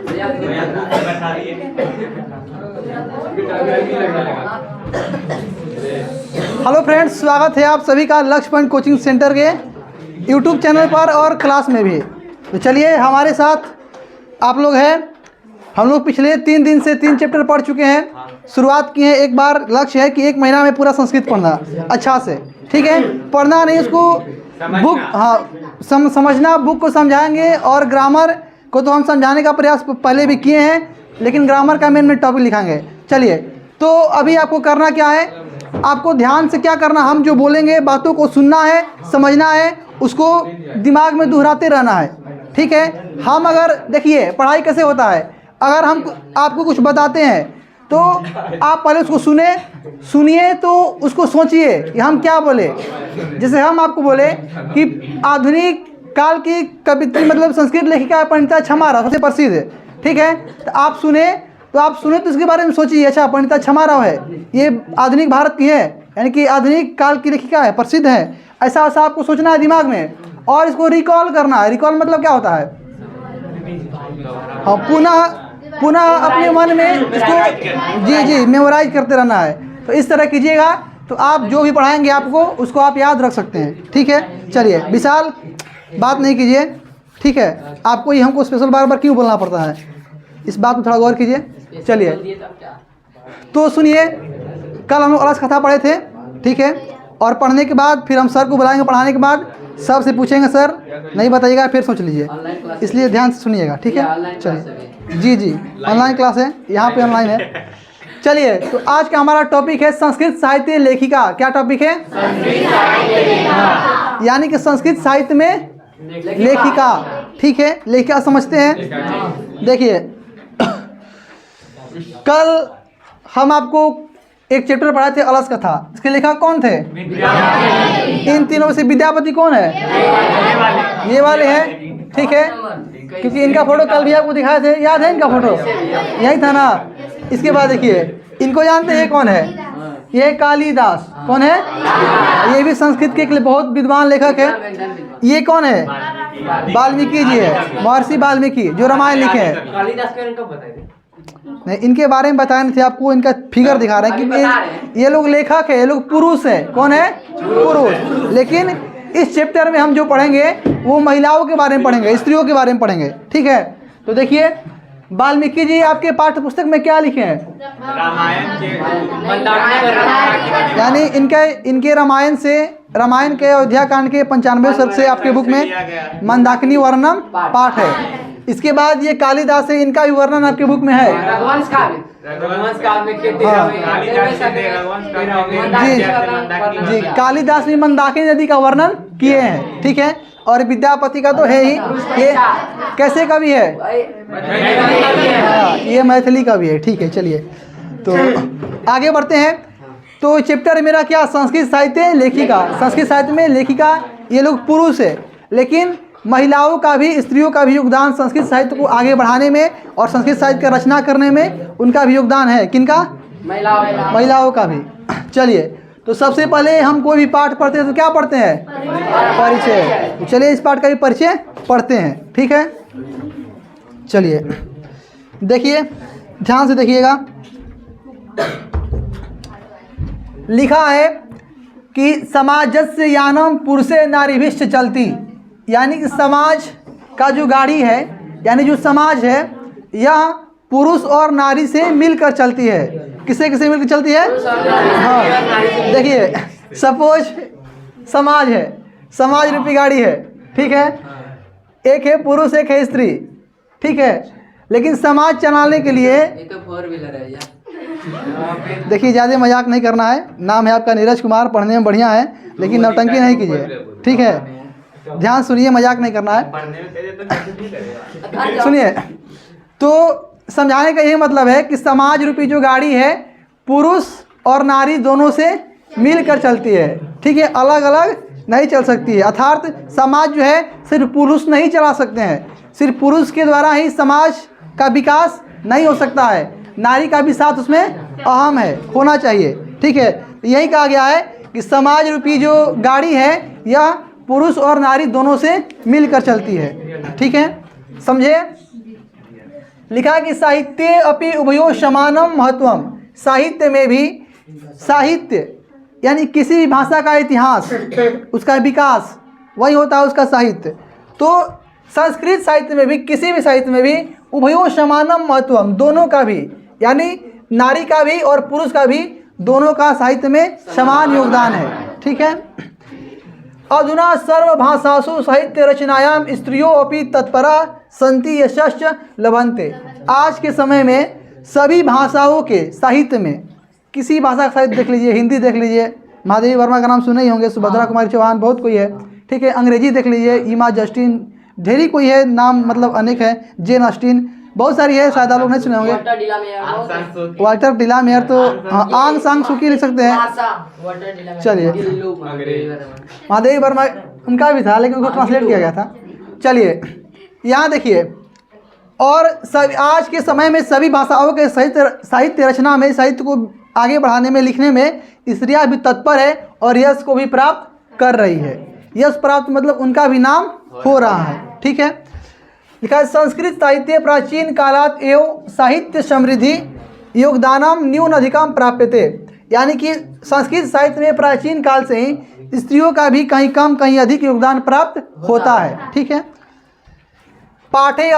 Hello friends, स्वागत है आप सभी का लक्ष्य पॉइंट कोचिंग सेंटर के यूट्यूब चैनल पर और क्लास में भी। तो चलिए हमारे साथ आप लोग हैं। हम लोग पिछले 3 दिन से 3 चैप्टर पढ़ चुके हैं। शुरुआत की है, एक बार लक्ष्य है कि 1 महीना में पूरा संस्कृत पढ़ना अच्छा से, ठीक है। पढ़ना नहीं, उसको बुक समझना, बुक को समझाएंगे। और ग्रामर को तो हम समझाने का प्रयास पहले भी किए हैं, लेकिन ग्रामर का मेन टॉपिक लिखाएंगे। चलिए, तो अभी आपको करना क्या है, आपको ध्यान से क्या करना, हम जो बोलेंगे बातों को सुनना है, समझना है, उसको दिमाग में दोहराते रहना है, ठीक है। हम अगर देखिए पढ़ाई कैसे होता है, अगर हम आपको कुछ बताते हैं तो आप पहले उसको सुनिए तो उसको सोचिए कि हम क्या बोले। जैसे हम आपको बोले कि आधुनिक काल की कवित्री मतलब संस्कृत लेखिका पंडिता क्षमा सबसे प्रसिद्ध है, ठीक है। तो आप सुने तो इसके बारे में सोचिए, अच्छा पंडिता क्षमा राव है, ये आधुनिक भारत की है, यानी कि आधुनिक काल की लेखिका है, प्रसिद्ध है। ऐसा आपको सोचना है दिमाग में, और इसको रिकॉल करना है। रिकॉल मतलब क्या होता है, हाँ, पुनः अपने मन में इसको जी मेमोराइज करते रहना है। तो इस तरह कीजिएगा तो आप जो भी पढ़ाएंगे आपको उसको आप याद रख सकते हैं, ठीक है। चलिए, विशाल बात नहीं कीजिए, ठीक है। आपको ही हमको स्पेशल बार बार क्यों बोलना पड़ता है, इस बात में थोड़ा गौर कीजिए। चलिए, तो सुनिए, कल हम लोग अलस कथा पढ़े थे, ठीक है। और पढ़ने के बाद फिर हम सर को बुलाएंगे, पढ़ाने के बाद सर से पूछेंगे, सर नहीं बताइएगा फिर सोच लीजिए, इसलिए ध्यान से सुनिएगा, ठीक है। चलिए, जी ऑनलाइन क्लास है, यहाँ पे ऑनलाइन है। चलिए, तो आज का हमारा टॉपिक है संस्कृत साहित्य लेखिका। क्या टॉपिक है, यानी कि संस्कृत साहित्य में लेखिका, ठीक है। लेखिका समझते हैं। देखिए, कल हम आपको एक चैप्टर पढ़ाए थे अलस कथा, इसके लेखक कौन थे, इन तीनों में से विद्यापति कौन है, ये वाले हैं, ठीक है। क्योंकि इनका फोटो कल भी आपको दिखाए थे, याद है इनका फोटो, यही था ना। इसके बाद देखिए, इनको जानते हैं, ये कौन है, ये कालिदास। कौन है, ये भी संस्कृत के बहुत विद्वान लेखक है। ये कौन है, वाल्मीकि जी है, महर्षि वाल्मीकि जो रामायण लिखे हैं। नहीं, इनके बारे में बताए थे आपको, इनका फिगर दिखा रहे हैं कि ये लोग लेखक है, ये लोग पुरुष है। कौन है, पुरुष। लेकिन इस चैप्टर में हम जो पढ़ेंगे वो महिलाओं के बारे में पढ़ेंगे, स्त्रियों के बारे में पढ़ेंगे, ठीक है। तो देखिए, वाल्मीकि जी आपके पाठ्य पुस्तक में क्या लिखे हैं, यानी इनके रामायण के अयोध्या कांड के 95 सर्ग से आपके बुक में मंदाकिनी वर्णन पाठ है। इसके बाद ये कालिदास है, इनका भी वर्णन आपके बुक में है। जी, कालिदास ने मंदाकिनी नदी का वर्णन किए हैं, ठीक है। और विद्यापति का तो है ही, ये कैसे का भी है, हाँ, ये मैथिली का भी है, ठीक है। चलिए, तो आगे बढ़ते हैं। तो चैप्टर मेरा क्या, संस्कृत साहित्य लेखिका। संस्कृत साहित्य में लेखिका ये लोग पुरुष है, लेकिन महिलाओं का भी, स्त्रियों का भी योगदान संस्कृत साहित्य को आगे बढ़ाने में और संस्कृत साहित्य का रचना करने में उनका भी योगदान है। किनका, महिलाओं का भी। चलिए, तो सबसे पहले हम कोई भी पाठ पढ़ते हैं तो क्या पढ़ते हैं, परिचय। तो चलिए इस पाठ का भी परिचय पढ़ते हैं, ठीक है। चलिए देखिए, ध्यान से देखिएगा। लिखा है कि समाजस्य यानम पुरुषे नारीभिश्च चलती, यानी कि समाज का जो गाड़ी है, यानी जो समाज है, यह पुरुष और नारी से मिलकर चलती है। किसे किसे मिलकर चलती है, हाँ। देखिए, सपोज समाज है, समाज रूपी गाड़ी है, ठीक है। एक है पुरुष, एक है स्त्री, ठीक है। लेकिन समाज चलाने के लिए, ये तो 4 व्हीलर है यार। देखिए, ज़्यादा मजाक नहीं करना है। नाम है आपका नीरज कुमार, पढ़ने में बढ़िया है, लेकिन नौटंकी नहीं कीजिए, ठीक है। ध्यान सुनिए, मजाक नहीं करना है, सुनिए। तो समझाने का यही मतलब है कि समाज रूपी जो गाड़ी है, पुरुष और नारी दोनों से मिलकर चलती है, ठीक है। अलग अलग नहीं चल सकती है। अर्थात समाज जो है सिर्फ पुरुष नहीं चला सकते हैं, सिर्फ पुरुष के द्वारा ही समाज का विकास नहीं हो सकता है, नारी का भी साथ उसमें अहम है, होना चाहिए, ठीक है। यही कहा गया है कि समाज रूपी जो गाड़ी है यह पुरुष और नारी दोनों से मिलकर चलती है, ठीक है, समझे। लिखा है कि साहित्ये अपि उभयो समानम महत्वम, साहित्य में भी, साहित्य यानी किसी भी भाषा का इतिहास, उसका विकास, वही होता है उसका साहित्य। तो संस्कृत साहित्य में भी, किसी भी साहित्य में भी उभयो समानम महत्वम, दोनों का भी, यानी नारी का भी और पुरुष का भी, दोनों का साहित्य में समान योगदान है। ठीक है। अधुना सर्वभाषासु साहित्य रचनायाम स्त्रियों अपि तत्परा संति यशश्च लभन्ते। आज के समय में सभी भाषाओं के साहित्य में, किसी भाषा का साहित्य देख लीजिए, हिंदी देख लीजिए, महादेवी वर्मा का नाम सुने ही होंगे, सुभद्रा कुमारी चौहान, बहुत कोई है। ठीक है। अंग्रेजी देख लीजिए, ईमा जस्टिन, ढेरी कोई है, नाम मतलब अनेक है, जेन ऑस्टिन, बहुत सारी है, शायद आप लोग नहीं सुने होंगे। वाल्टर डिलामेयर, तो आंग सांग सुकी लिख सकते हैं। चलिए, महादेवी वर्मा उनका भी था, लेकिन उनको ट्रांसलेट किया गया था। चलिए यहाँ देखिए, और सब आज के समय में सभी भाषाओं के साहित्य रचना में, साहित्य को आगे बढ़ाने में, लिखने में स्त्रियाँ भी तत्पर है और यश को भी प्राप्त कर रही है। यश प्राप्त मतलब उनका भी नाम हो रहा है। ठीक है। लिखा है संस्कृत साहित्य प्राचीन कालात एवं साहित्य समृद्धि योगदानम न्यून अधिकम प्राप्यते, यानी कि संस्कृत साहित्य में प्राचीन काल से ही स्त्रियों का भी कहीं कम कहीं अधिक योगदान प्राप्त होता है। ठीक है। पाठे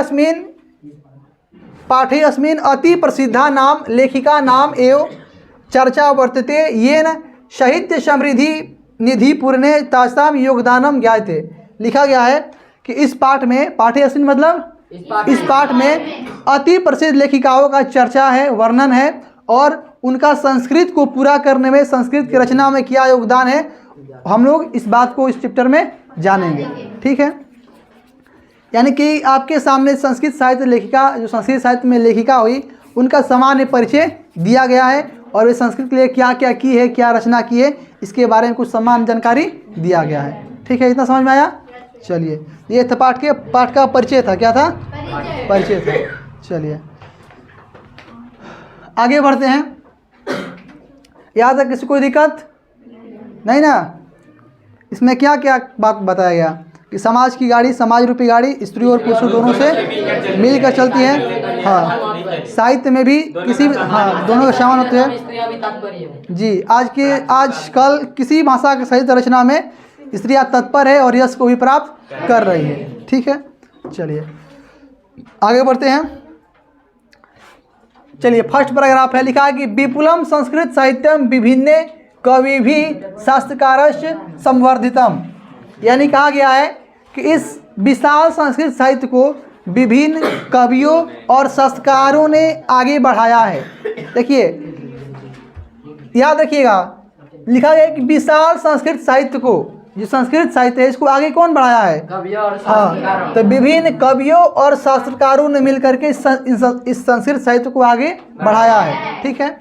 अस्मिन् अति प्रसिद्धा नाम लेखिका नाम एवं चर्चा वर्तते येन साहित्य समृद्धि निधि पूर्णे तासाम योगदानम ज्ञायते। लिखा गया है कि इस पाठ में, पाठे अस्मिन् मतलब इस पाठ में अति प्रसिद्ध लेखिकाओं का चर्चा है, वर्णन है, और उनका संस्कृत को पूरा करने में, संस्कृत की रचना में क्या योगदान है, हम लोग इस बात को इस चैप्टर में जानेंगे। ठीक है। यानी कि आपके सामने संस्कृत साहित्य लेखिका, जो संस्कृत साहित्य में लेखिका हुई, उनका सामान्य परिचय दिया गया है, और वे संस्कृत के लिए क्या क्या की है, क्या रचना की है, इसके बारे में कुछ सामान्य जानकारी दिया गया है। ठीक है। इतना समझ में आया। चलिए, ये था पाठ का परिचय था। क्या था? परिचय था। चलिए आगे बढ़ते हैं। यहाँ तक किसी कोई दिक्कत नहीं ना? इसमें क्या क्या बात बताया गया कि समाज की गाड़ी, समाज रूपी गाड़ी स्त्री और पुरुष दोनों से मिलकर चलती है। हाँ, साहित्य में भी किसी भी, हाँ, दोनों का समान होते हैं जी। आजकल किसी भाषा के साहित्य रचना में स्त्रियाँ तत्पर है और यश को भी प्राप्त कर रही है। ठीक है। चलिए आगे बढ़ते हैं। चलिए, फर्स्ट पैराग्राफ है, लिखा है कि विपुलम संस्कृत साहित्यम विभिन्न कवि भी शास्त्रकारश्च संवर्धितम, यानी कहा गया है कि इस विशाल संस्कृत साहित्य को विभिन्न कवियों और शास्त्रकारों ने आगे बढ़ाया है। देखिए, याद रखिएगा, लिखा गया है कि विशाल संस्कृत साहित्य को, जो संस्कृत साहित्य है, इसको आगे कौन बढ़ाया है? हाँ, तो विभिन्न कवियों और शास्त्रकारों ने मिलकर के इस संस्कृत साहित्य को आगे बढ़ाया है। ठीक है।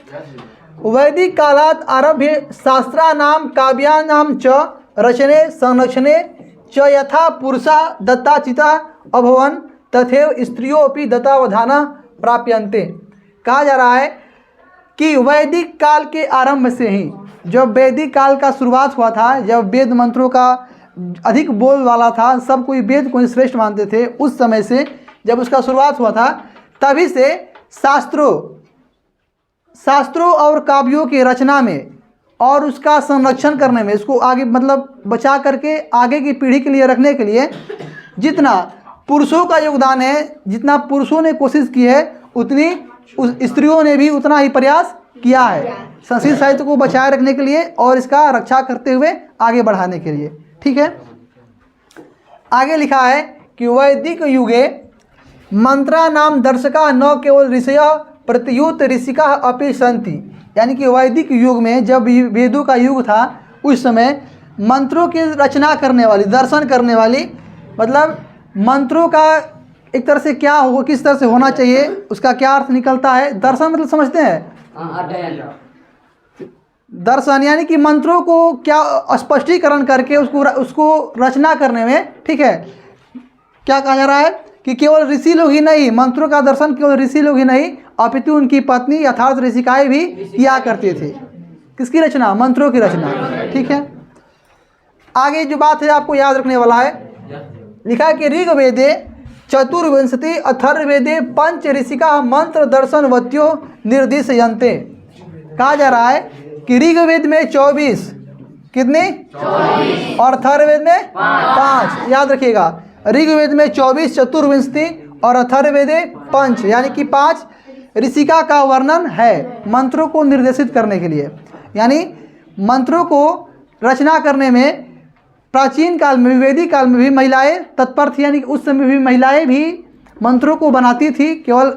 वैदिक कालात आरभ्य शास्त्रा नाम काव्या नाम च रचने संरक्षणे च यथा पुरुषा दत्ताचिता अभवन तथैव स्त्रियों अपि दत्तावधाना प्राप्यन्ते। कहा जा रहा है कि वैदिक काल के आरंभ से ही, जब वैदिक काल का शुरुआत हुआ था, जब वेद मंत्रों का अधिक बोल वाला था, सब कोई वेद को श्रेष्ठ मानते थे, उस समय से जब उसका शुरुआत हुआ था, तभी से शास्त्रों और काव्यों की रचना में और उसका संरक्षण करने में, उसको आगे मतलब बचा करके आगे की पीढ़ी के लिए रखने के लिए जितना पुरुषों का योगदान है, जितना पुरुषों ने कोशिश की है, उतनी स्त्रियों ने भी उतना ही प्रयास किया है संस्कृत साहित्य को बचाए रखने के लिए और इसका रक्षा करते हुए आगे बढ़ाने के लिए। ठीक है। आगे लिखा है कि वैदिक युगे मंत्रा नाम दर्शका न केवल ऋषय प्रत्युत ऋषिका अपि सन्ति, यानी कि वैदिक युग में, जब वेदों का युग था, उस समय मंत्रों की रचना करने वाली, दर्शन करने वाली, मतलब मंत्रों का एक तरह से क्या हो, किस तरह से होना चाहिए, उसका क्या अर्थ निकलता है। दर्शन मतलब समझते हैं? दर्शन यानी कि मंत्रों को क्या स्पष्टीकरण करके उसको रचना करने में, ठीक है, क्या कहा जा रहा है कि केवल ऋषि लोग ही नहीं, मंत्रों का दर्शन केवल ऋषि लोग ही नहीं, अपितु उनकी पत्नी यथार्थ ऋषिकाएं भी किया करते थे। किसकी रचना? मंत्रों की रचना। ठीक है। आगे जो बात है आपको याद रखने वाला है, लिखा है कि ऋग्वेदे चतुर्विंशति अथर्ववेदे पंच ऋषिका मंत्र दर्शन वत्यो निर्दिशयन्ते। कहा जा रहा है कि ऋग्वेद में 24, कितने 24 और अथर्ववेद में 5। याद रखिएगा, ऋग्वेद में 24 चतुर्विंशति और अथर्ववेदे 5 यानी कि 5 ऋषिका का वर्णन है मंत्रों को निर्देशित करने के लिए। यानी मंत्रों को रचना करने में प्राचीन काल में, वैदिक काल में भी महिलाएं तत्पर थी। यानी कि उस समय भी महिलाएं भी मंत्रों को बनाती थी। केवल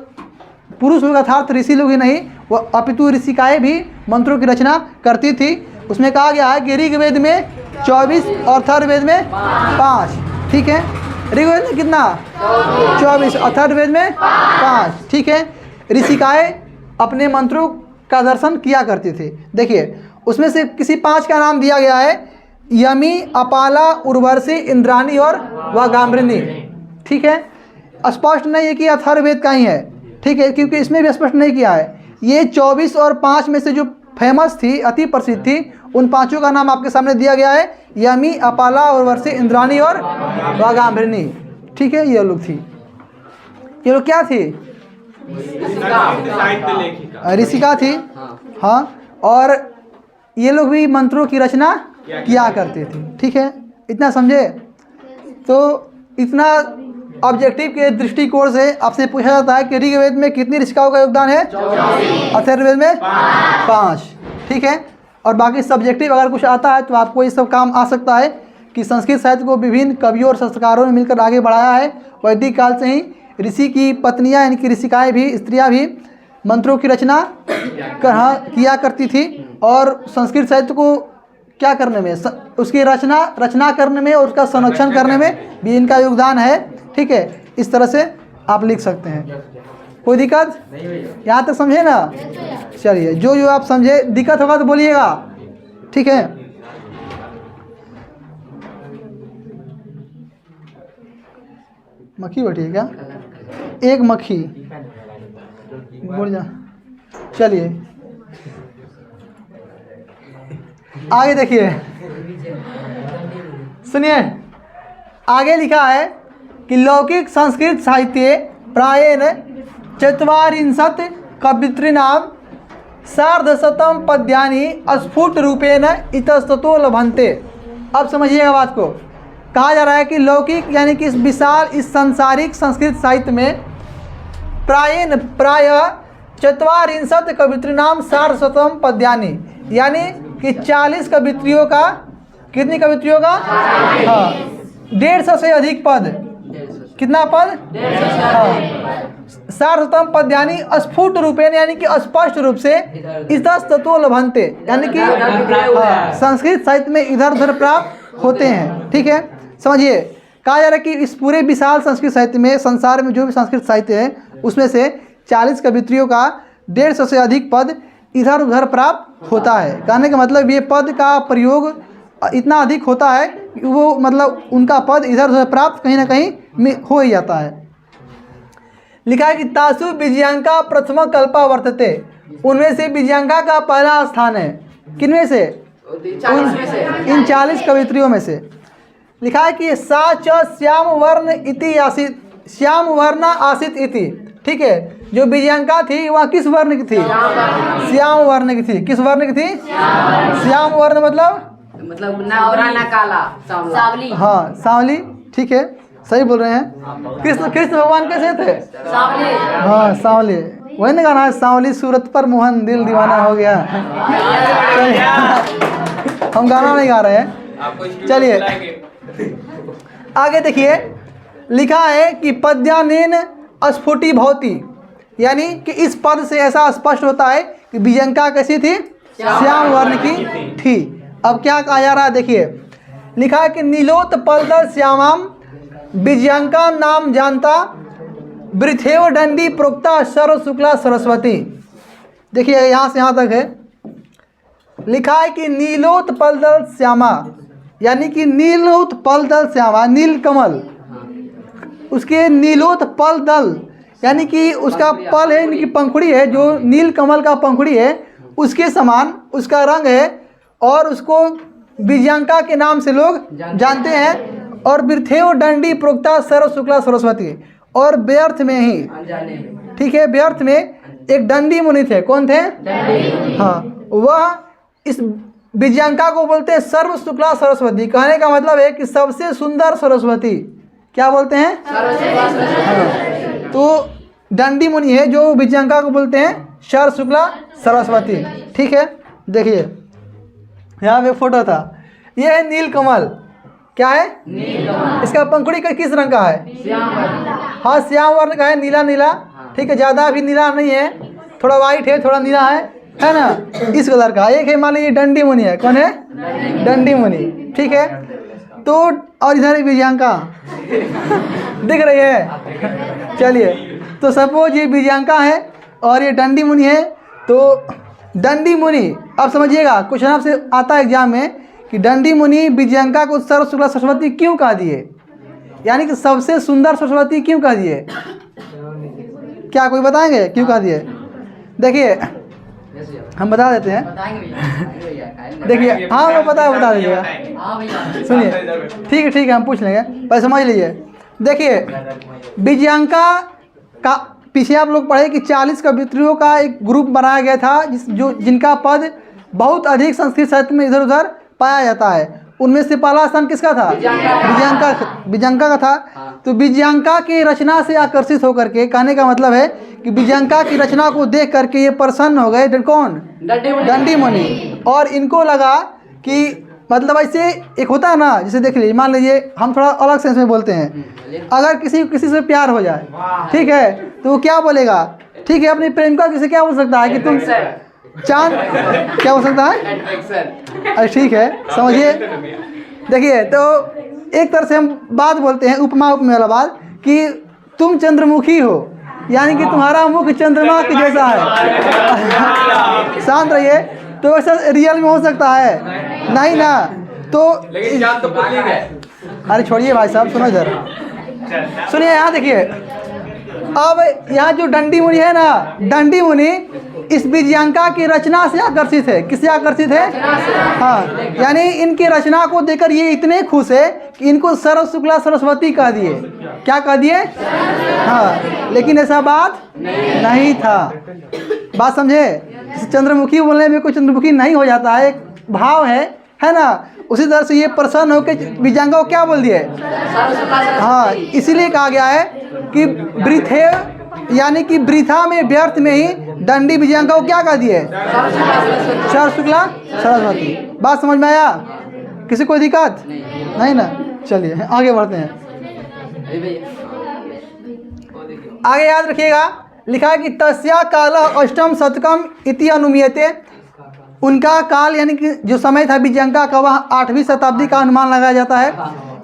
पुरुष लोग अर्थात ऋषि लोग ही नहीं, वह अपितु ऋषिकाएं भी मंत्रों की रचना करती थी। उसमें कहा गया है कि ऋग्वेद में 24 और अथर्ववेद में 5। ठीक है, ऋग्वेद में कितना 24, अथर्ववेद में 5। ठीक है, ऋषिकाएं अपने मंत्रों का दर्शन किया करती थी। देखिए उसमें से किसी 5 का नाम दिया गया है, यमी, अपाला, उर्वशी, इंद्राणी और वागाम्बरिणी। ठीक है, स्पष्ट नहीं है कि अथर्ववेद का ही है। ठीक है, क्योंकि इसमें भी स्पष्ट नहीं किया है। ये 24 और 5 में से जो फेमस थी, अति प्रसिद्ध थी, उन 5 का नाम आपके सामने दिया गया है, यमी, अपाला, उर्वशी, इंद्राणी और वागाम्बरिणी। ठीक है, ये लोग थी। ये लोग क्या थी? ऋषिका थी। हाँ, और ये लोग भी मंत्रों की रचना किया करते थे। ठीक है, इतना समझे? तो इतना ऑब्जेक्टिव के दृष्टिकोण से आपसे पूछा जाता है कि ऋग्वेद में कितनी ऋषिकाओं का योगदान है? अथर्ववेद में 5। ठीक है, और बाकी सब्जेक्टिव अगर कुछ आता है तो आपको ये सब काम आ सकता है कि संस्कृत साहित्य को विभिन्न कवियों और संस्कारों ने मिलकर आगे बढ़ाया है। वैदिक काल से ही ऋषि की पत्नियां यानी कि ऋषिकाएँ भी, स्त्रियाँ भी मंत्रों की रचना किया करती थी। और संस्कृत साहित्य को क्या करने में, उसकी रचना करने में और उसका संरक्षण करने में भी इनका योगदान है। ठीक है, इस तरह से आप लिख सकते हैं। कोई दिक्कत यहाँ तक समझे ना? चलिए, जो आप समझे, दिक्कत होगा तो बोलिएगा। ठीक है, मक्खी बैठी है क्या? एक मक्खी बोल जा। चलिए आगे देखिए, सुनिए। आगे लिखा है कि लौकिक संस्कृत साहित्य प्रायेण ४४ कवितॄणां सार्धशतं पद्यानि स्फुट रूपेण इतस्ततो लभन्ते। अब समझिएगा बात को। कहा जा रहा है कि लौकिक यानी कि इस विशाल, इस सांसारिक संस्कृत साहित्य में प्राय ४४ कवितॄणां सार्धशतं पद्यानि, यानी कि 40 कवित्रियों का, कितनी कवित्रियों का? हाँ, 150 से अधिक पद। कितना पद? हाँ, सार्धशतं पद्यानि स्फुट रूपेण यानी कि स्पष्ट रूप से इतस्ततो लभन्ते, यानी कि संस्कृत साहित्य में इधर उधर प्राप्त होते हैं। ठीक है, समझिए। कहा जा रहा है कि इस पूरे विशाल संस्कृत साहित्य में, संसार में जो भी संस्कृत साहित्य है उसमें से 40 कवित्रियों का 150 से अधिक पद इधर उधर प्राप्त होता है। कहने का मतलब ये पद का प्रयोग इतना अधिक होता है कि वो मतलब उनका पद इधर उधर प्राप्त कहीं ना कहीं में हो ही जाता है। लिखा है कि तासु विजयांका प्रथम कल्पा वर्तते, उनमें से विजयांका का पहला स्थान है। किनमें से? इन 40 कवित्रियों में से। लिखा है कि सा च श्याम वर्ण इति आसित, श्याम वर्ण आसित इति। ठीक है, जो विजयांका थी वह किस वर्ण की थी? श्याम वर्ण की थी। किस वर्ण की थी? श्याम वर्ण मतलब ना औरा ना काला, सांवली। हाँ, सांवली। ठीक है, सही बोल रहे हैं। कृष्ण भगवान कैसे थे? सांवली। हाँ, सांवली। वही ना गाना है, सांवली सूरत पर मोहन दिल दीवाना हो गया। हम गाना नहीं गा रहे हैं। चलिए आगे देखिए। लिखा है कि पद्यानेन स्फुटी भवति, यानी कि इस पद से ऐसा स्पष्ट होता है कि विजयांका कैसी थी? श्याम वर्ण की थी। अब क्या कहा जा रहा है देखिए। लिखा है कि नीलोत पलदल श्यामाम विजयांका नाम जानता वृथेव दंडी प्रोक्ता सर्व शुक्ला सरस्वती। देखिए यहाँ से यहाँ तक है। लिखा है कि नीलोत पलदल श्यामा, यानी कि नीलोत पलदल श्यामा, नील कमल, उसके नीलोत पल दल यानी कि उसका पल है, यानी कि पंखुड़ी है, जो नील कमल का पंखुड़ी है उसके समान उसका रंग है, और उसको विजयांका के नाम से लोग जानते हैं। और वृथेव दंडी प्रोक्ता सर्व शुक्ला सरस्वती, और व्यर्थ में ही, अनजाने में। ठीक है, व्यर्थ में एक दंडी मुनि थे। कौन थे? हाँ, वह इस विजयांका को बोलते हैं सर्व शुक्ला सरस्वती। कहने का मतलब है कि सबसे सुंदर सरस्वती। क्या बोलते हैं? हाँ, तो दंडी मुनि है जो विजयांका को बोलते हैं सर्व शुक्ला सरस्वती। ठीक है, देखिए यहाँ पे फोटो था, ये है नीलकमल। क्या है? नीलकमल। इसका पंखुड़ी का किस रंग का है? श्याम वर्ण। हाँ, श्याम वर्ण का है, नीला नीला। ठीक है, ज़्यादा भी नीला नहीं है, थोड़ा वाइट है, थोड़ा नीला है ना, इस कलर का। एक है मान लीजिए दंडी मुनि है। कौन है? दंडी मुनि। ठीक है, तो और इधर विजयांका दिख रही है। चलिए, तो सपोज ये विजयांका है और ये दंडी मुनि है। तो दंडी मुनि, अब समझिएगा, क्वेश्चन आपसे आता है एग्जाम में कि दंडी मुनि विजयांका को सर्व शुक्ला सरस्वती क्यों कहा दिए, यानी कि सबसे सुंदर सरस्वती क्यों कहा दिए? क्या कोई बताएंगे क्यों कहा दिए? देखिए हम बता देते हैं। बताएंगे भैया। देखिए, हाँ वो पता है, बता दीजिएगा। हाँ भैया। सुनिए, ठीक है, हम पूछ लेंगे, पर समझ लीजिए। देखिए, विजयांका का पीछे आप लोग पढ़े कि 40 कवियत्रियों का एक ग्रुप बनाया गया था जिनका पद बहुत अधिक संस्कृत साहित्य में इधर उधर पाया जाता है। उनमें से पहला स्थान किसका था? विजयांका का था। तो विजयांका की रचना से आकर्षित होकर के, कहने का मतलब है कि विजयांका की रचना को देख करके ये प्रसन्न हो गए। कौन? दंडी मुनि। और इनको लगा कि मतलब ऐसे एक होता है ना, जैसे देख लीजिए, मान लीजिए हम थोड़ा अलग सेंस में बोलते हैं, अगर किसी से प्यार हो जाए, ठीक है, तो वो क्या बोलेगा? ठीक है, अपनी प्रेमिका किसी क्या बोल सकता है कि तुम चांद, क्या हो सकता है? अरे ठीक है, समझिए। देखिए, तो एक तरह से हम बात बोलते हैं, उपमा वाला बात, कि तुम चंद्रमुखी हो, यानी कि तुम्हारा मुख चंद्रमा के जैसा है। शांत रहिए। तो वैसा रियल में हो सकता है? नहीं ना। तो लेकिन चांद तो पुतली है। अरे छोड़िए भाई साहब, सुनो इधर, सुनिए, यहाँ देखिए। अब यहाँ जो दंडी मुनि है ना, दंडी मुनि इस विजयांका की रचना से आकर्षित है। किससे आकर्षित है? हाँ, यानी इनकी रचना को देखकर ये इतने खुश है कि इनको सर्व शुक्ला सरस्वती कह दिए। क्या कह दिए? हाँ, लेकिन ऐसा बात नहीं था। बात समझे? चंद्रमुखी बोलने में कोई चंद्रमुखी नहीं हो जाता है, एक भाव है ना। उसी तरह से ये प्रसन्न होकर विजयांका को क्या बोल दिए? हाँ, इसीलिए कहा गया है कि वृथे, यानी कि वृथा में, व्यर्थ में ही दंडी विजयांका को क्या कह दिए? सर्व शुक्ला सरस्वती। बात समझ में आया? किसी कोई दिक्कत नहीं ना? चलिए आगे बढ़ते हैं। आगे याद रखिएगा, लिखा है कि तस्या काल अष्टम शतकम इति अनुमीयते। उनका काल, यानी कि जो समय था विजयांका का, वह 8वीं शताब्दी का अनुमान लगाया जाता है।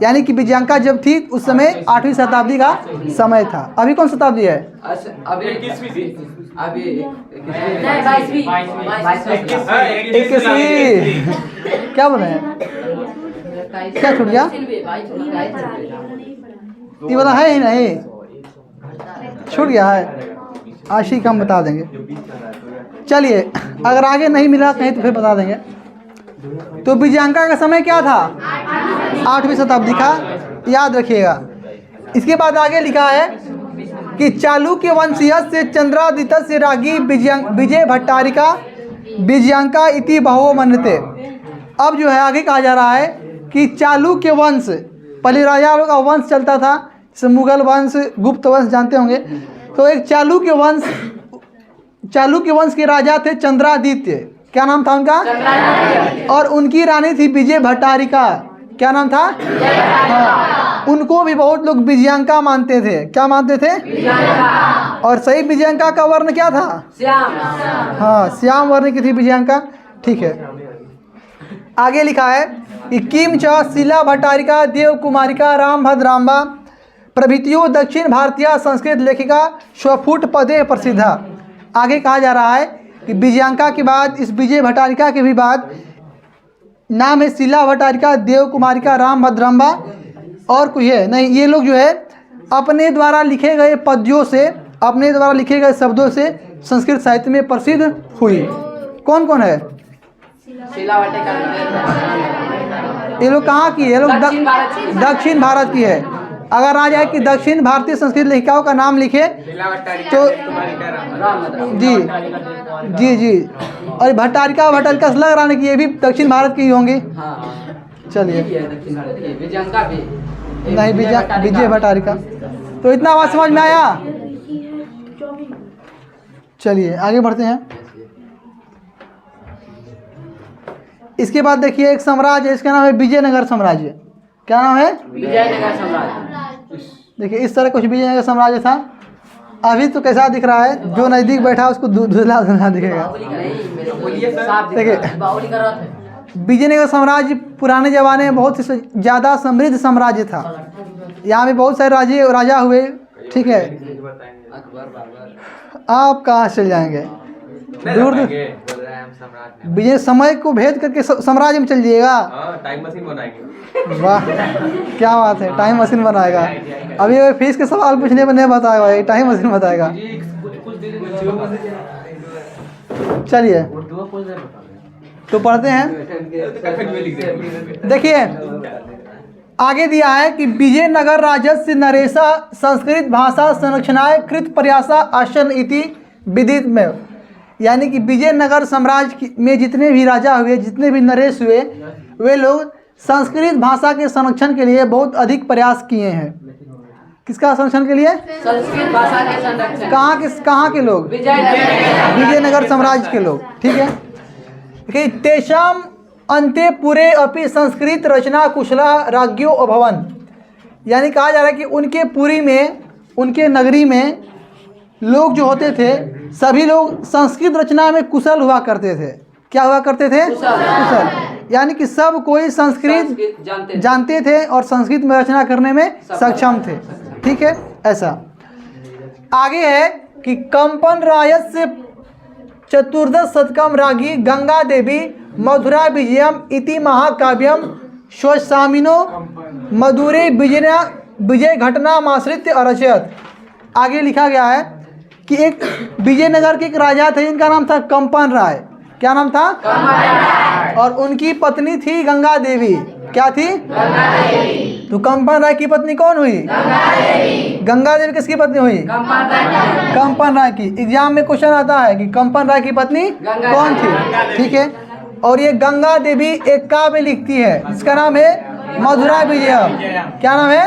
यानी कि विजयांका जब थी उस समय 8वीं शताब्दी का समय था। अभी कौन शताब्दी है? अभी 21वीं। अभी 22वीं। क्या बोल रहे हैं? क्या छूट गया? ये वाला है ही नहीं, छूट गया है। आशी का हम बता देंगे। चलिए, अगर आगे नहीं मिला कहीं तो फिर बता देंगे। तो विजयांका का समय क्या था? 8वीं शताब्दी का, याद रखिएगा। इसके बाद आगे लिखा है कि चालुक्य वंशीय से चंद्रादित्य से रागी विजय भट्टारिका विजयांका इति बहवो मन्यते। अब जो है आगे कहा जा रहा है कि चालुक्य वंश, पहले राजा लोग का वंश चलता था, जैसे मुगल वंश, गुप्त वंश जानते होंगे। तो एक चालुक्य वंश के राजा थे चंद्रादित्य। क्या नाम था उनका? और उनकी रानी थी विजय भट्टारिका। क्या नाम था? हाँ, उनको भी बहुत लोग विजयांका मानते थे। क्या मानते थे? और सही विजयांका का वर्ण क्या था? श्याम। हाँ, श्याम वर्ण की थी विजयांका। ठीक है, आगे लिखा है कि किम च शिला भट्टारिका देव कुमारिका राम भद्राम्बा प्रभृतियों दक्षिण भारतीय संस्कृत लेखिका स्वफुट पदे प्रसिद्धा। आगे कहा जा रहा है कि विजयांका के बाद, इस विजय भट्टारिका के भी बाद नाम है शिला भट्टारिका, देव कुमारिका, राम भद्राम्बा और कोई है नहीं। ये लोग जो है अपने द्वारा लिखे गए पद्यों से, अपने द्वारा लिखे गए शब्दों से संस्कृत साहित्य में प्रसिद्ध हुई। कौन कौन है? ये लोग कहाँ की है? ये लोग दक्षिण भारत की है। अगर राजा है कि दक्षिण भारतीय संस्कृत लेखिकाओं का नाम लिखे तो जी जी जी, और भट्टारिका भट्टारिका से लग रहा है कि ये भी दक्षिण भारत की ही होंगी। हाँ चलिए, ये भी है दक्षिण भारत की, विजयंका भी नहीं विजय भट्टारिका। तो इतना बात समझ में आया। चलिए आगे बढ़ते हैं। इसके बाद देखिए एक साम्राज्य है, इसका नाम है विजयनगर साम्राज्य। क्या नाम है? विजयनगर साम्राज्य। देखिए इस तरह कुछ विजयनगर साम्राज्य था। अभी तो कैसा दिख रहा है, जो नज़दीक बैठा है उसको धुंधला धुंधला दिखेगा। देखिए विजयनगर साम्राज्य पुराने ज़माने में बहुत ही ज़्यादा समृद्ध साम्राज्ज्य था। यहाँ पे बहुत सारे राजा हुए, ठीक है। अकबर बाबर आप कहाँ चल जाएंगे, दूर दूर विजय समय को भेद करके साम्राज्य में चल जाइएगा। टाइम मशीन बनाएंगे। वाह क्या बात है, टाइम मशीन बनाएगा। अभी वो फीस के सवाल पूछने पर नहीं बताएगा, ये टाइम मशीन बताएगा। चलिए तो पढ़ते हैं। देखिए आगे दिया है कि विजयनगर राजस्य नरेशा संस्कृत भाषा संरक्षणाय कृत प्रयासा आसन इति विदित में, यानी कि विजयनगर साम्राज्य में जितने भी राजा हुए, जितने भी नरेश हुए, वे लोग संस्कृत भाषा के संरक्षण के लिए बहुत अधिक प्रयास किए हैं। किसका संरक्षण के लिए? संस्कृत भाषा के संरक्षण। कहाँ के लोग? विजयनगर साम्राज्य के लोग, ठीक है। कि तेषाम अन्ते पूरे अपि संस्कृत रचना कुशला राज्ञो अभवन, यानी कहा जा रहा है कि उनके पुरी में, उनके नगरी में लोग जो होते थे सभी लोग संस्कृत रचना में कुशल हुआ करते थे। क्या हुआ करते थे? कुशल। यानी कि सब कोई संस्कृत जानते थे और संस्कृत में रचना करने में सक्षम थे, ठीक है। ऐसा आगे है कि कंपन रायस्य चतुर्दश शतकम रागी गंगा देवी मधुरा विजयम इति महाकाव्यम स्वसामिनो मधुरे विजय घटनामाश्रित्य अरचयत। आगे लिखा गया है कि एक विजयनगर के एक राजा थे जिनका नाम था कंपन राय। क्या नाम था? और उनकी पत्नी थी गंगा देवी। क्या थी? तो कंपन राय की पत्नी कौन हुई? गंगा देवी किसकी पत्नी हुई? कंपन राय की। एग्जाम में क्वेश्चन आता है कि कंपन राय की पत्नी कौन थी, ठीक है। और ये गंगा देवी एक काव्य लिखती है जिसका नाम है मधुरा विजयम। क्या नाम है?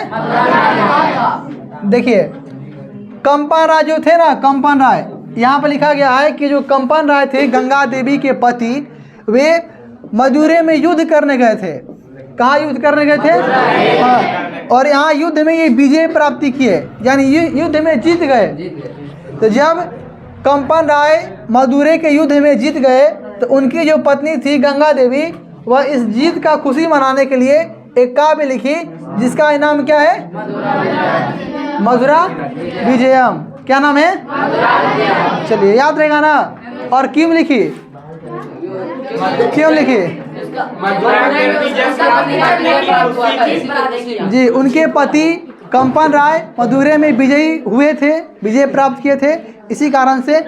देखिए कंपन राय जो थे ना, कंपन राय, यहाँ पर लिखा गया है कि जो कंपन राय थे गंगा देवी के पति, वे मदुरै में युद्ध करने गए थे। कहाँ युद्ध करने गए थे? हाँ। और यहाँ युद्ध में ये विजय प्राप्ति किए, यानी युद्ध में जीत गए। तो जब कंपन राय मदुरै के युद्ध में जीत गए तो उनकी जो पत्नी थी गंगा देवी, वह इस जीत का खुशी मनाने के लिए एक काव्य लिखी जिसका नाम क्या है? मधुरा विजयम। क्या नाम है? चलिए याद रहेगा ना। और क्यों लिखी? क्यों लिखी? जी, उनके पति कंपन राय मदुरै में विजयी हुए थे, विजय प्राप्त किए थे। इसी कारण से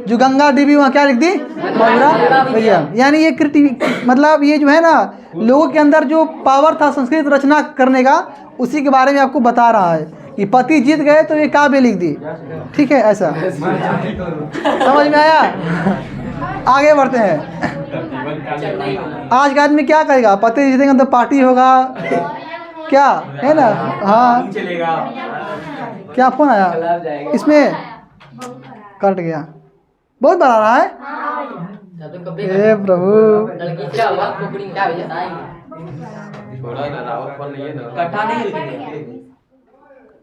जो गंगा देवी वहाँ क्या लिख दी? मधुरा विजयम। यानी ये मतलब ये जो है ना, लोगों के अंदर जो पावर था संस्कृत रचना करने का, उसी के बारे में आपको बता रहा है कि पति जीत गए तो ये काव्य लिख दी, ठीक है। ऐसा समझ में आया? आगे बढ़ते हैं। आज का आदमी क्या करेगा? पति जीतेंगे तो पार्टी होगा, क्या है ना? हाँ क्या फोन आया? इसमें कट गया, बहुत बड़ा रहा है। हे प्रभु,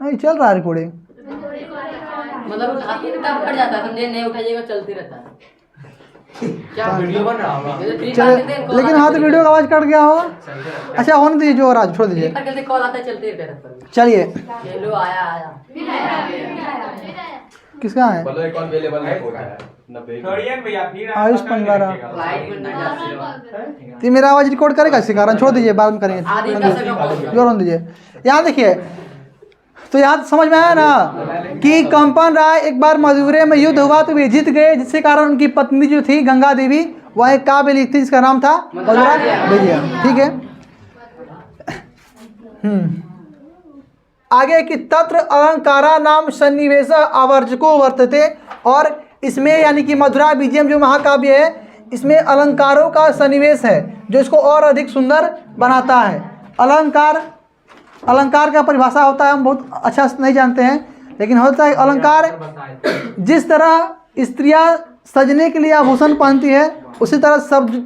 नहीं चल रहा है रिकॉर्डिंग। मतलब उठाते तब फट जाता है, समझे? नहीं उठाइएगा चलते रहता है। क्या वीडियो बन रहा होगा? चले, लेकिन हाँ तो वीडियो का आवाज कट गया होगा। अच्छा होने दीजिए, जो राज छोड़ दीजिए। कॉल आता है चलते रहता है। चलिए हेलो आया किसका है? आयुष पंगारा। तो मेरा आवाज रिकॉर्ड करेगा इसके कारण, छोड़ दीजिए, बाद में करेंगे। जोर दीजिए। यहाँ देखिए, तो यहाँ समझ में आया ना कि कंपन राय एक बार मदुरै में युद्ध हुआ तो वे जीत गए, जिसके कारण उनकी पत्नी जो थी गंगा देवी, वह एक काव्य लिखती जिसका नाम था मधुरा विजयम, ठीक है। आगे कि तत्र अलंकारा नाम सन्निवेश आवर्जको वर्तते, और इसमें यानी कि मधुरा विजयम जो महाकाव्य है इसमें अलंकारों का सन्निवेश है जो इसको और अधिक सुंदर बनाता है। अलंकार का परिभाषा होता है, हम बहुत अच्छा से नहीं जानते हैं, लेकिन होता है अलंकार जिस तरह स्त्रियां सजने के लिए आभूषण पहनती है उसी तरह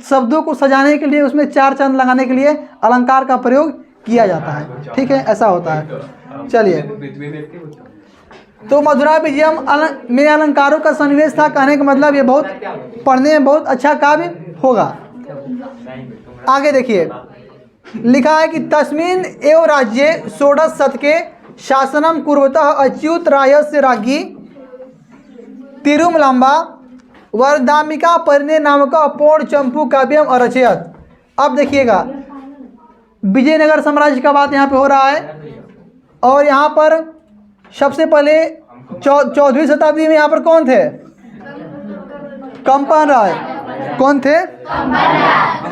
शब्दों को सजाने के लिए उसमें चार चांद लगाने के लिए अलंकार का प्रयोग किया जाता है। ठीक है, ऐसा होता है। चलिए, तो मधुरा विजयम में अलंकारों का सन्निवेश था, कहने का मतलब ये बहुत पढ़ने में बहुत अच्छा काव्य होगा। आगे देखिए, लिखा है कि तस्मिन एव राज्ये षोडश शतके शासनम कुर्वतः अच्युत रायस्य राज्ञी तिरुमलांबा वरदामिका परिणय नामक पूर्ण चंपू काव्यम अरचयत। अब देखिएगा, विजयनगर साम्राज्य का बात यहाँ पे हो रहा है, और यहाँ पर सबसे पहले 14वीं शताब्दी में यहाँ पर कौन थे? कंपन राय। कौन थे?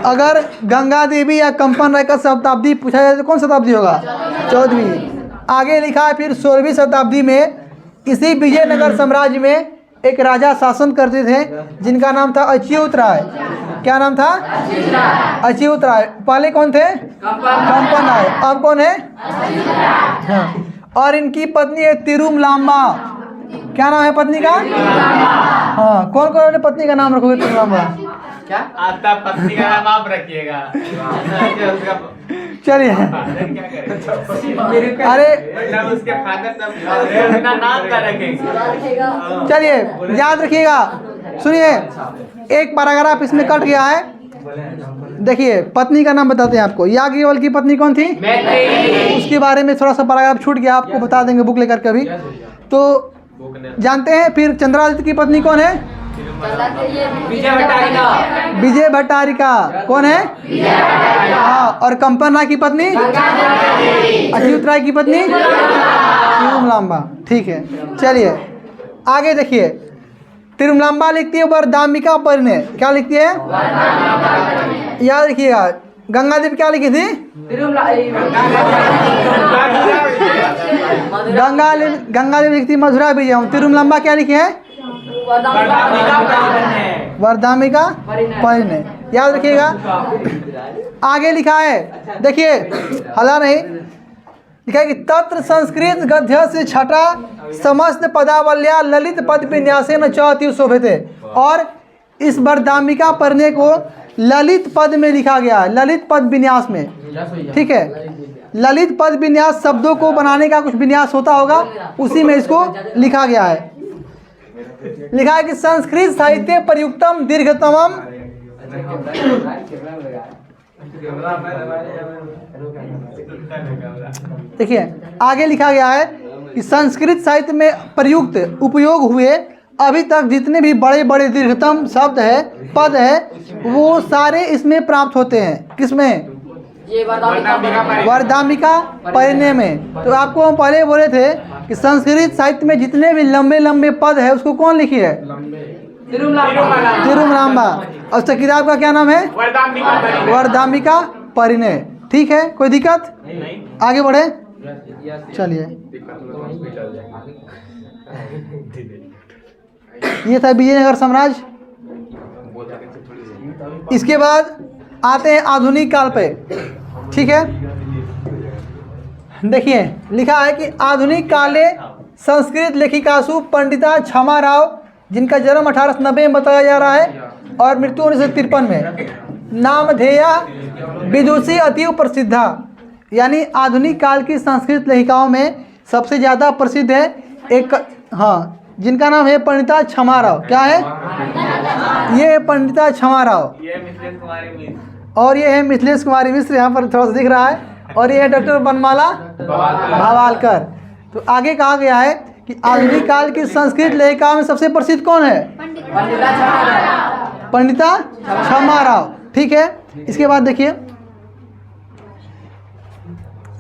अगर गंगा देवी या कंपन राय का शताब्दी पूछा जाए तो कौन शताब्दी होगा? 14वीं। आगे लिखा है फिर 16वीं शताब्दी में इसी विजयनगर साम्राज्य में एक राजा शासन करते थे जिनका नाम था अच्युत राय। क्या नाम था? अच्युत राय। पहले कौन थे? कंपन राय। अब कौन है? हाँ। और इनकी पत्नी है तिरुमलांबा। क्या नाम है पत्नी का? हाँ, कौन कौन पत्नी का नाम रखोगे? तिरुमलांबा। क्या आता पत्नी का नाम आप रखिएगा। चलिए, अरे उसके फादर तब नाम का रखेंगे। चलिए याद रखिएगा, सुनिए, एक पैराग्राफ इसमें कट गया है। देखिए, पत्नी का नाम बताते हैं आपको। याज्ञवल्क्य की पत्नी कौन थी? उसके बारे में थोड़ा सा पैराग्राफ छूट गया, आपको बता देंगे बुक लेकर के अभी। तो जानते हैं। फिर चंद्रादित्य की पत्नी कौन है? विजय भट्टारिका। कौन है? हाँ। और कंपन राय की पत्नी? अच्युत राय की पत्नी तिरुमलांबा। ठीक है, चलिए आगे देखिए। तिरुमलांबा लिखती है वरदामिका परिणय। क्या लिखती है? याद रखिएगा। गंगा देवी क्या लिखी थी? गंगा देवी लिखती मधुरा विजयम। तिरुमलांबा क्या लिखी है? वरदामिका परिणय। याद रखिएगा। आगे लिखा है, देखिए, हला नहीं, लिखा है कि तत्र संस्कृत गद्य से छठा समस्त पदावल्या ललित पद विन्यासे न चौथी शोभिते। और इस वरदामिका परिणय को ललित पद में लिखा गया है, ललित पद विन्यास में। ठीक है, ललित पद विन्यास शब्दों को बनाने का कुछ विन्यास होता होगा, उसी में इसको लिखा गया है। लिखा है कि संस्कृत साहित्य प्रयुक्तम दीर्घतमम। देखिए, आगे लिखा गया है कि संस्कृत साहित्य में प्रयुक्त उपयोग हुए अभी तक जितने भी बड़े बड़े दीर्घतम शब्द है, पद है, वो सारे इसमें प्राप्त होते हैं। किसमें? वरदामिका परिणय में। तो आपको हम पहले बोले थे कि संस्कृत साहित्य में जितने भी लंबे लंबे पद है उसको कौन लिखी है? तिरुमलांबा। और उसका किताब का क्या नाम है? वरदामिका परिणय। ठीक है, कोई दिक्कत? आगे बढ़े, चलिए। ये था विजयनगर साम्राज्य। इसके बाद आते हैं आधुनिक काल पे। ठीक है, देखिए, लिखा है कि आधुनिक काले संस्कृत लेखिकासु पंडिता क्षमा राव, जिनका जन्म 1890 में बताया जा रहा है और मृत्यु 1953 में, नामधेया विदुषी अतीव प्रसिद्धा। यानी आधुनिक काल की संस्कृत लेखिकाओं में सबसे ज़्यादा प्रसिद्ध है एक, हाँ, जिनका नाम है पंडिता क्षमा राव। क्या है? ये है पंडिता क्षमा राव। और ये है मिथिलेश कुमारी मिश्र, यहाँ पर थोड़ा सा दिख रहा है। और ये है डॉक्टर बनमाला भावालकर। तो आगे कहा गया है कि आधुनिक काल की संस्कृत लेखिकाओं में सबसे प्रसिद्ध कौन है? पंडिता क्षमा राव। ठीक है, इसके बाद देखिए,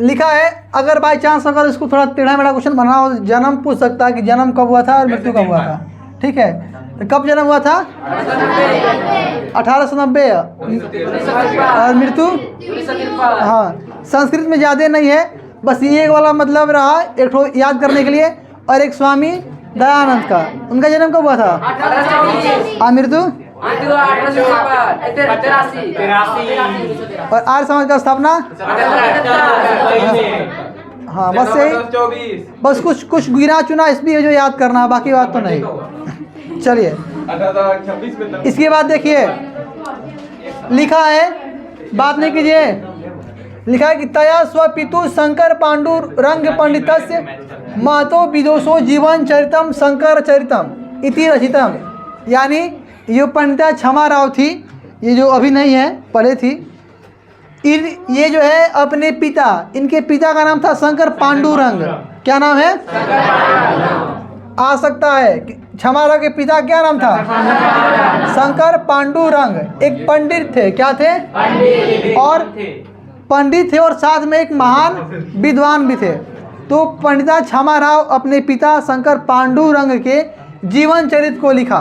लिखा है, अगर बाई चांस अगर इसको थोड़ा टेढ़ा मेढ़ा क्वेश्चन बना हो, जन्म पूछ सकता है कि जन्म कब हुआ था और मृत्यु कब हुआ था। ठीक है, तो कब जन्म हुआ था? 1890। और मृत्यु? हाँ, संस्कृत में ज़्यादा नहीं है, बस ये वाला मतलब रहा एक ठो याद करने के लिए। और एक स्वामी दयानंद का, उनका जन्म कब हुआ था? 1824 और मृत्यु? 83 और आर्य समाज का स्थापना? हाँ बस यही, 24 बस कुछ गिना चुना इस भी है जो याद करना है, बाकी बात तो नहीं। चलिए 1826 में तब इसके बाद देखिए लिखा है, बात नहीं कीजिए, लिखा है कि तया स्वपितु शंकर पांडु रंग पंडितस्य महतो विदोषो जीवन चरितम शंकर चरितम इति रचितम। यानी ये पंडिता क्षमा राव थी, ये जो अभी नहीं है पहले थी, ये जो है अपने पिता, इनके पिता का नाम था शंकर पांडुरंग। क्या नाम है? आ सकता है क्षमा राव के पिता क्या नाम था? शंकर पांडुरंग। एक पंडित थे, क्या थे? और पंडित थे और साथ में एक महान विद्वान भी थे। तो पंडिता क्षमा राव अपने पिता शंकर पांडुरंग के जीवन चरित्र को लिखा।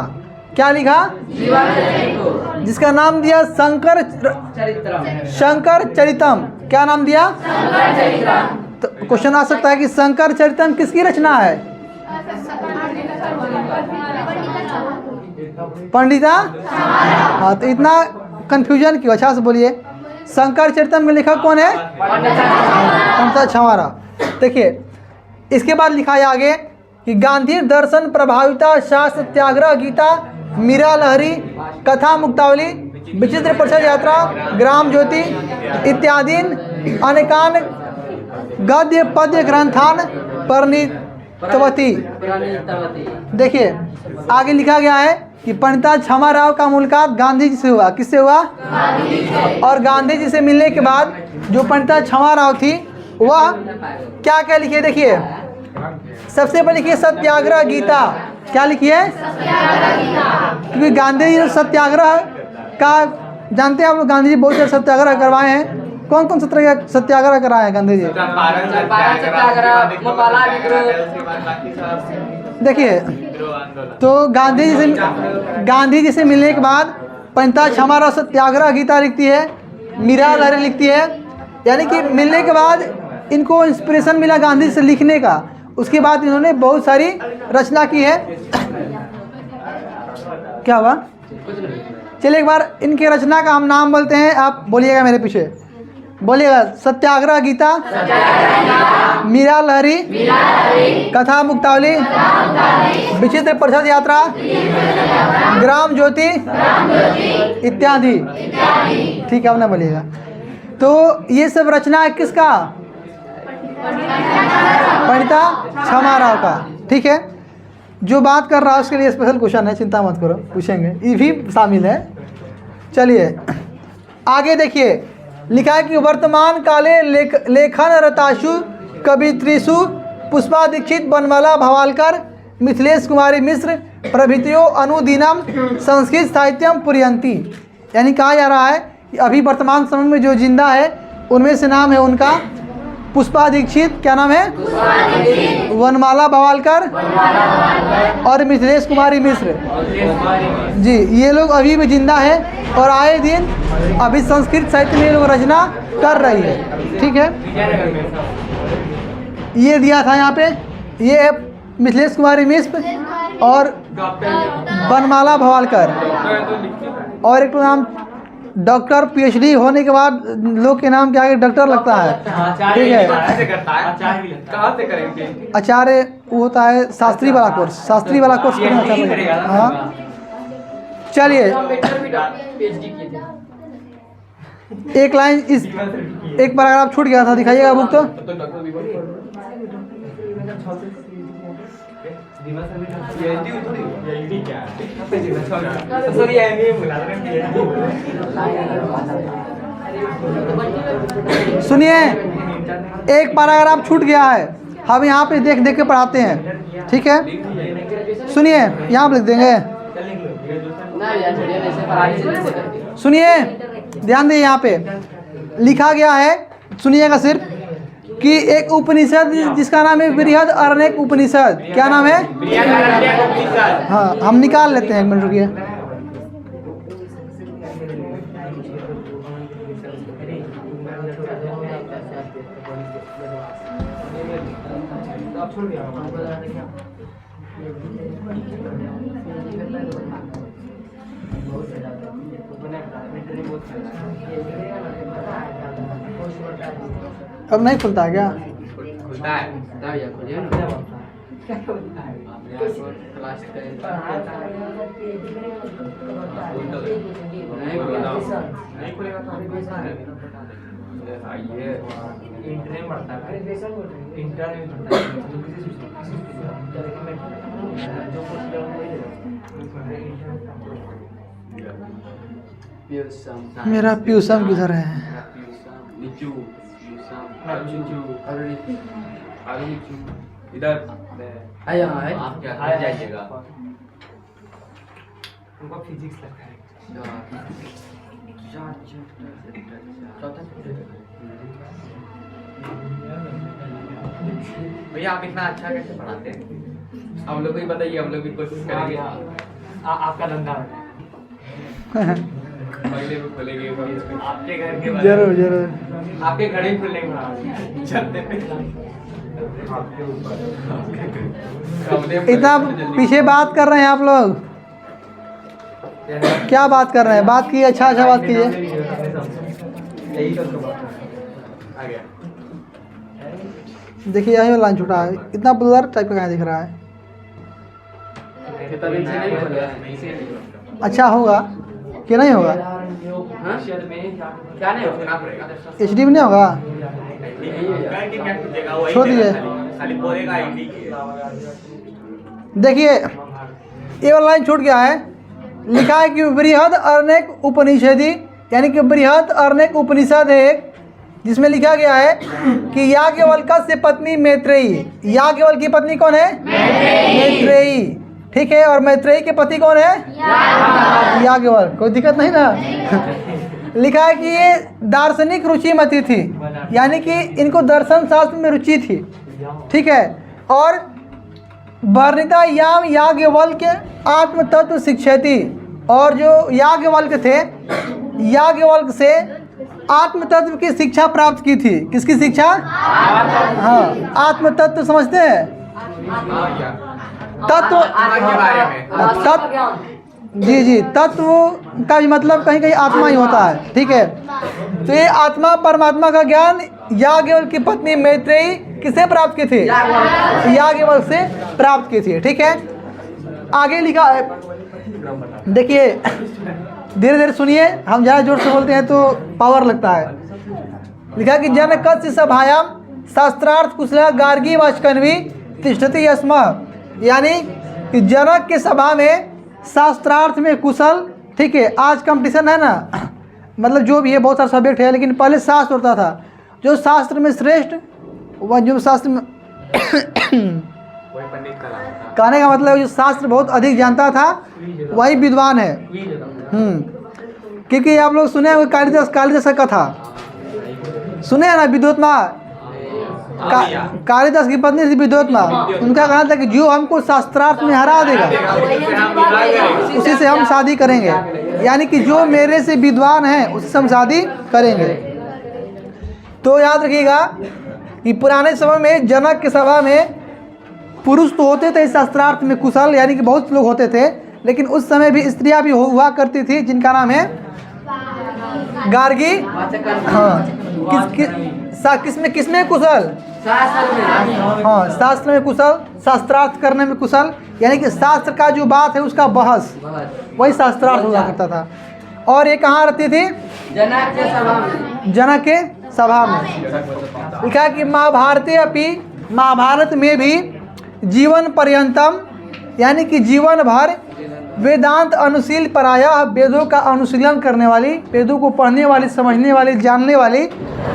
क्या लिखा? जिसका नाम दिया शंकर चरितम। क्या नाम दिया? तो क्वेश्चन आ सकता है कि शंकर चरितम किसकी रचना है? पंडिता। हाँ तो इतना कंफ्यूजन क्यों? अच्छा से बोलिए, शंकर चरितम में लेखक कौन है? पंडिता क्षमा राव। देखिए इसके बाद लिखा है आगे कि गांधी दर्शन प्रभाविता शास्त्र त्याग्रह गीता मीरा लहरी कथा मुक्तावली विचित्र प्रसाद यात्रा ग्राम ज्योति इत्यादि अनेकान गद्य पद्य ग्रंथान परिणीतवती। देखिए आगे लिखा गया है कि पंडिता क्षमा राव का मुलाकात गांधी जी से हुआ। किससे हुआ? और गांधी जी से मिलने के बाद जो पंडिता क्षमा राव थी वह क्या क्या लिखिए? देखिए सबसे पहले लिखिए सत्याग्रह गीता। क्या लिखिए? क्योंकि गांधी जी सत्याग्रह का जानते हैं आप लोग, गांधी जी बहुत सारे सत्याग्रह करवाए हैं। कौन कौन सत्याग्रह कराए हैं गांधी जी? देखिए तो गांधी जी से मिलने के बाद पंडिता क्षमा राव सत्याग्रह गीता लिखती है, मीरा लहरी लिखती है। यानी कि मिलने के बाद इनको इंस्पिरेशन मिला गांधी जी से लिखने का। उसके बाद इन्होंने बहुत सारी रचना की है। क्या हुआ? चलिए एक बार इनके रचना का हम नाम बोलते हैं, आप बोलिएगा मेरे पीछे, बोलिएगा। सत्याग्रह गीता, मीरा लहरी, कथा मुक्तावली, विचित्र प्रसाद यात्रा, ग्राम ज्योति इत्यादि। ठीक है, अब ना बोलिएगा। तो ये सब रचना है किसका? पंडिता क्षमा राव का। ठीक है, जो बात कर रहा है उसके लिए स्पेशल क्वेश्चन है, चिंता मत करो, पूछेंगे, ये भी शामिल है। चलिए आगे देखिए, लिखा है कि वर्तमान काले लेखन रताशु कवित्रीषु पुष्पा दीक्षित बनमाला भवालकर मिथिलेश कुमारी मिश्र प्रभृतियों अनुदिनम संस्कृत साहित्यम पुरयंती। यानी कहा जा रहा है कि अभी वर्तमान समय में जो जिंदा है उनमें से नाम है उनका पुष्पा दीक्षित। क्या नाम है? वनमाला भवालकर और मिथिलेश कुमारी मिश्र जी। ये लोग अभी भी जिंदा है और आए दिन अभी संस्कृत साहित्य में ये लोग रचना कर रही है। ठीक है, ये दिया था यहाँ पे, ये है मिथिलेश कुमारी मिश्र और वनमाला भवालकर। और एक नाम डॉक्टर पीएचडी होने के बाद लोग के नाम के आगे डॉक्टर लगता है। ठीक है, कहाँ से करेंगे? आचार्य वो होता है शास्त्री वाला कोर्स, शास्त्री वाला कोर्स करना चाहते हैं। हाँ चलिए एक लाइन, इस एक पैराग्राफ छूट गया था, दिखाइएगा बुक तो। सुनिए, एक पैराग्राफ छूट गया है, हम यहाँ पे देख देख के पढ़ाते हैं। ठीक है, सुनिए, यहाँ पे लिख देंगे। सुनिए, ध्यान दिए, यहाँ पे लिखा गया है, सुनिएगा सिर्फ, कि एक उपनिषद जिसका नाम है बृहद अरण्यक उपनिषद। क्या नाम है? हाँ, हम निकाल लेते हैं, एक मिनट रुकिए। अब नहीं खुलता है क्या? खुलता है। भैया खोलिए ना। नहीं खुलेगा तो ये इंटरनेट पड़ता है। इंटरनेट पड़ता है। मेरा प्यूसम किधर है? इधर आया है। आप क्या आ जाइएगा। उनको फिजिक्स लगता है। भैया आप इतना अच्छा कैसे पढ़ाते हैं? हम लोग को ही बताइए, हम लोग भी कोशिश करेंगे। आपका धंधा पहले भी खुलेंगे आपके घर के बारे में। जरूर जरूर। आपके घर ही खुलेंगे छत्ते पे। इतना पीछे बात कर रहे हैं आप लोग, क्या बात कर रहे हैं? बात की अच्छा अच्छा बात कीजिए। आ गया। देखिए यही लाइन छूटा है, इतना ब्लर टाइप का दिख रहा है। अच्छा होगा कि नहीं होगा? क्या नहीं होगा? HD में नहीं होगा? छोड़ दीजिए। देखिए ये वाला लाइन छूट गया है। लिखा है कि बृहद अरण्यक उपनिषदि, यानी कि बृहद अरण्यक उपनिषद है एक, जिसमें लिखा गया है कि याज्ञवल्क्य से पत्नी मैत्रेयी। याज्ञवल्क्य की पत्नी कौन है? मैत्रेयी। ठीक है, और मैत्रेयी के पति कौन है? याज्ञवल्क्य। कोई दिक्कत नहीं ना? लिखा है कि ये दार्शनिक रुचिमती थी, यानी कि इनको दर्शन शास्त्र में रुचि थी। ठीक है, और वर्णिता याम याज्ञवल्क्य आत्म तत्व शिक्षयति, और जो याज्ञवल्क्य थे, याज्ञवल्क्य से आत्म तत्व की शिक्षा प्राप्त की थी। किसकी शिक्षा? हाँ, आत्म तत्व समझते हैं? तत्व जी जी, तत्व का भी मतलब कहीं कहीं आत्मा ही होता है। ठीक है, तो ये आत्मा परमात्मा का ज्ञान याज्ञवल्क्य की पत्नी मैत्रेयी किसे प्राप्त की थी? याज्ञवल्क्य से प्राप्त की थी। ठीक है, आगे लिखा है, देखिए धीरे धीरे सुनिए, हम ज़्यादा जोर से बोलते हैं तो पावर लगता है। लिखा कि जनकस्य सभायाम शास्त्रार्थ कुशला गार्गी वाचकन्वी तिष्ठति यस्म, यानी कि जनक के सभा में शास्त्रार्थ में कुशल। ठीक है, आज कंपटीशन है ना, मतलब जो भी है बहुत सारे सब्जेक्ट है, लेकिन पहले शास्त्र होता था। जो शास्त्र में श्रेष्ठ, वह जो शास्त्र में कहने का मतलब जो शास्त्र बहुत अधिक जानता था वही विद्वान है। क्योंकि आप लोग सुने होंगे कालिदास का कथा सुने हैं ना, विद्योत्मा। कालिदास की पत्नी थी विद्योत्मा। उनका कहना था कि जो हमको शास्त्रार्थ में हरा देगा उसी से हम शादी करेंगे, यानी कि जो मेरे से विद्वान है उससे हम शादी करेंगे। तो याद रखिएगा कि पुराने समय में जनक के सभा में पुरुष तो होते थे शास्त्रार्थ में कुशल, यानी कि बहुत लोग होते थे, लेकिन उस समय भी स्त्रियां भी हुआ करती थी, जिनका नाम है गार्गी। हाँ, किसमें कुशल? हाँ, शास्त्र में कुशल, शास्त्रार्थ करने में कुशल, यानी कि शास्त्र का जो बात है उसका बहस, वही शास्त्रार्थ हुआ करता था। और ये कहाँ रहती थी? जनक के सभा में। जनक के सभा में। लिखा कि महाभारते अपि, महाभारत में भी जीवन पर्यंतम, यानी कि जीवन भर वेदांत अनुशील पराया, वेदों का अनुशीलन करने वाली, वेदों को पढ़ने वाली, समझने वाली, जानने वाली,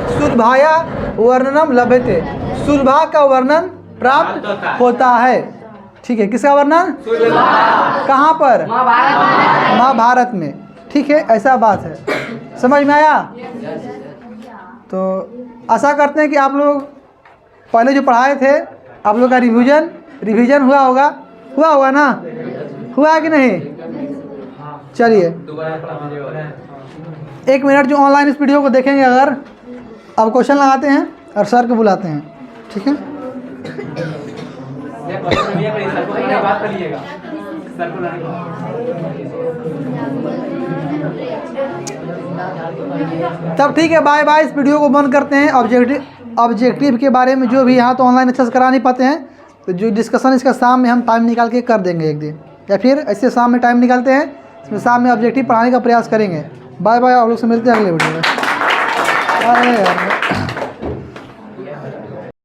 सुलभाया वर्णनम लभते, सुलभा का वर्णन प्राप्त होता है। ठीक है, किसका वर्णन? कहाँ पर? महाभारत में। ठीक है, ऐसा बात है, समझ में आया? तो आशा करते हैं कि आप लोग पहले जो पढ़ाए थे आप लोग का रिवीजन हुआ होगा ना? हुआ कि नहीं? चलिए 1 मिनट जो ऑनलाइन इस वीडियो को देखेंगे, अगर अब क्वेश्चन लगाते हैं और सर को बुलाते हैं। ठीक है। पसंद नहीं है कहीं सर को लाने बात करिएगा सर को लाने तब ठीक है, बाय बाय। इस वीडियो को बंद करते हैं। ऑब्जेक्टिव के बारे में जो भी यहाँ तो ऑनलाइन एक्सेस करा नहीं पाते हैं, तो जो डिस्कशन इसका शाम में हम टाइम निकाल के कर देंगे एक दिन, या फिर ऐसे शाम में टाइम निकालते हैं, इसमें शाम में ऑब्जेक्टिव पढ़ाने का प्रयास करेंगे। Bye bye. आप लोग से मिलते हैं अगले वीडियो में। अरे यार।